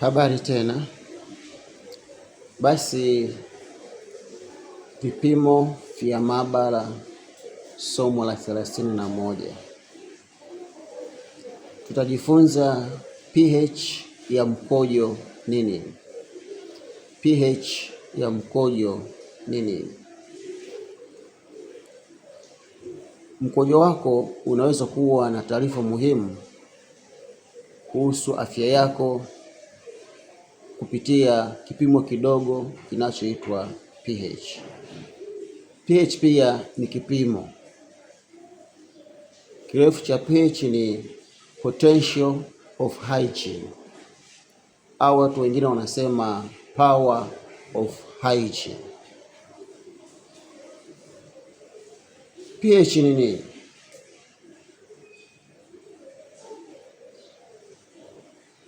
Habari tena. Basi vipimo vya maabara somo la 31. Tutajifunza pH ya mkojo nini? pH ya mkojo nini? Mkojo wako unaweza kuwa na taarifa muhimu kuhusu afya yako kupitia kipimo kidogo kinachoitwa pH. pH pia ni kipimo. Kirefu cha pH ni potential of hygiene, au watu wengine wanasema power of hygiene. pH ni nini?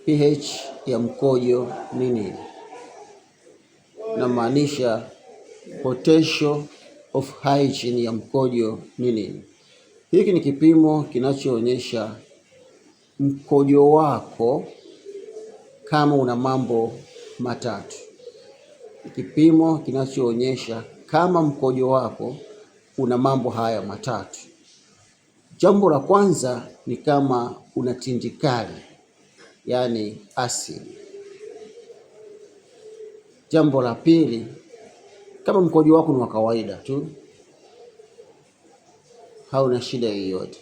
pH ya mkojo ni nini? Na maanisha potential of hygiene ya mkojo ni nini? Hiki ni kipimo kinachoonyesha mkojo wako kama una mambo matatu. Kipimo kinachoonyesha kama mkojo wako una mambo haya matatu. Jambo la kwanza ni kama una tindikali, yaani asidi. Jambo la pili, kama mkojo wako ni wa kawaida tu, hauna shida yoyote.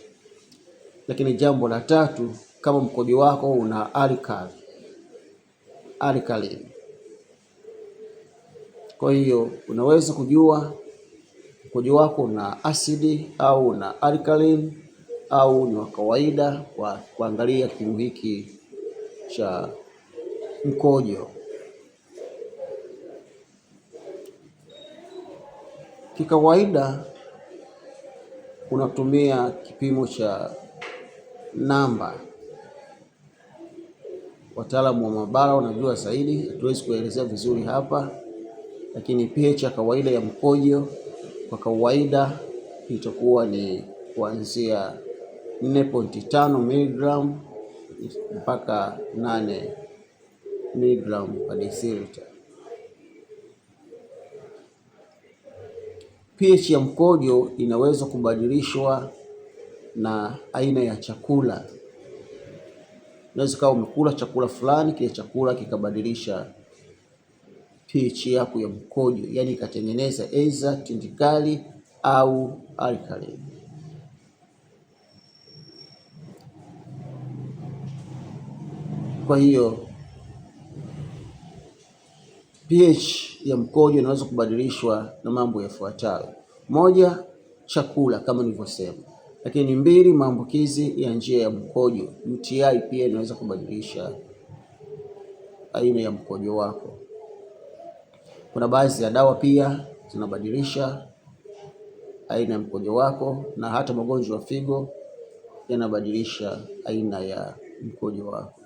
Lakini jambo la tatu, kama mkojo wako una alkaline. Kwa hiyo unaweza kujua mkojo wako una asidi au una alkaline au ni wa kawaida kwa kuangalia kipimo hiki cha mkojo. Kikawaida unatumia kipimo cha namba. Wataalamu wa maabara wanajua zaidi, hatuwezi kuelezea vizuri hapa, lakini pH ya kawaida ya mkojo kwa kawaida itakuwa ni kuanzia 4.5 mg mpaka 8 mg per deciliter. pH ya mkojo inaweza kubadilishwa na aina ya chakula. Unaweza kama umekula chakula fulani, kile chakula kikabadilisha pH yako ya mkojo, yaani ikatengeneza either tindikali au alkaline. Kwa hiyo pH ya mkojo inaweza kubadilishwa na mambo yafuatayo. Moja, chakula kama nilivyosema. Lakini mbili, maambukizi ya njia ya mkojo. UTI pia inaweza kubadilisha aina ya mkojo wako. Kuna baadhi ya dawa pia zinabadilisha aina ya mkojo wako, na hata magonjwa ya figo yanabadilisha aina ya mkojo wako.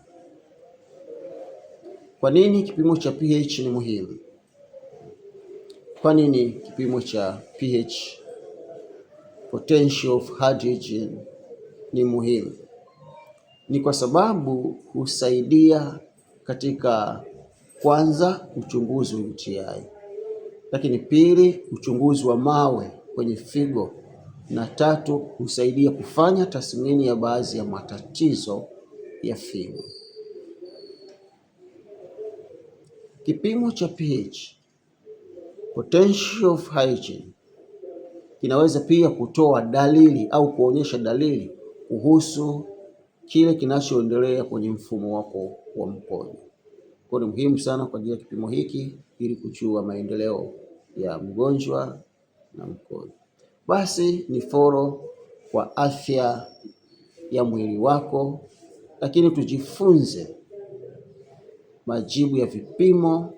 Kwa nini kipimo cha pH ni muhimu? Kwa nini kipimo cha pH, potential of hygiene, ni muhimu? Ni kwa sababu husaidia katika kwanza, uchunguzi wa UTI, lakini pili, uchunguzi wa mawe kwenye figo, na tatu, husaidia kufanya tathmini ya baadhi ya matatizo ya figo. Kipimo cha pH, potential of hygiene, kinaweza pia kutoa dalili au kuonyesha dalili kuhusu kile kinachoendelea kwenye mfumo wako wa mkojo. Kwa ni muhimu sana kwa ajili ya kipimo hiki ili kujua maendeleo ya mgonjwa na mkojo. Basi ni foro kwa afya ya mwili wako, lakini tujifunze majibu ya vipimo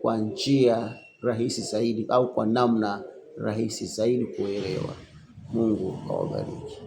kwa njia rahisi zaidi au kwa namna rahisi zaidi kuelewa. Mungu awabariki.